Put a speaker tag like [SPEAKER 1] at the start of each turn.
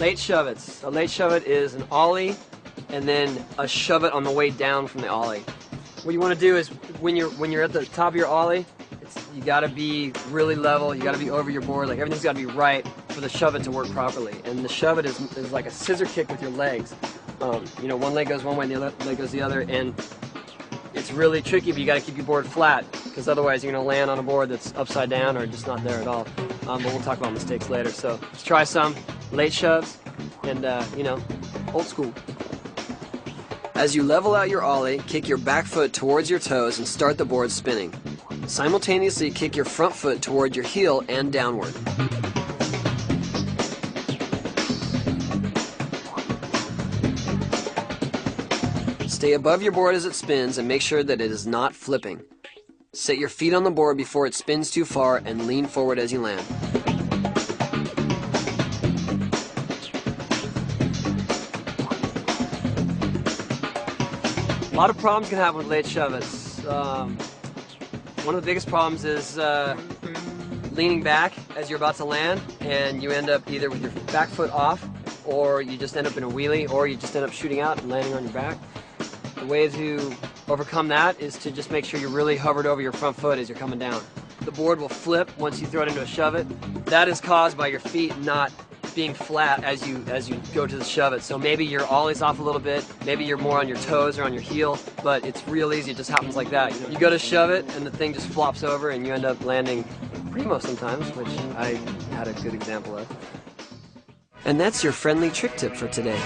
[SPEAKER 1] Late shove-its. A late shove-it is an ollie and then a shove-it on the way down from the ollie. What you want to do is when you're at the top of your ollie, you got to be really level. You got to be over your board. Like everything's got to be right for the shove-it to work properly. And the shove-it is like a scissor kick with your legs. You know, one leg goes one way and the other leg goes the other, and it's really tricky. But you got to keep your board flat, because otherwise you're going to land on a board that's upside down or just not there at all. But we'll talk about mistakes later. So let's try some late shoves and you know, old school. As you level out your ollie, kick your back foot towards your toes and start the board spinning. Simultaneously kick your front foot toward your heel and downward. Stay above your board as it spins and make sure that it is not flipping. Set your feet on the board before it spins too far and lean forward as you land. A lot of problems can happen with late shove-its. One of the biggest problems is leaning back as you're about to land, and you end up either with your back foot off, or you just end up in a wheelie, or you just end up shooting out and landing on your back. The way to overcome that is to just make sure you're really hovered over your front foot as you're coming down. The board will flip once you throw it into a shove-it. That is caused by your feet not being flat as you go to the shove-it. So maybe your ollie's off a little bit, maybe you're more on your toes or on your heel, but it's real easy. It just happens like that. You go to shove it and the thing just flops over and you end up landing primo sometimes, which I had a good example of. And that's your friendly trick tip for today.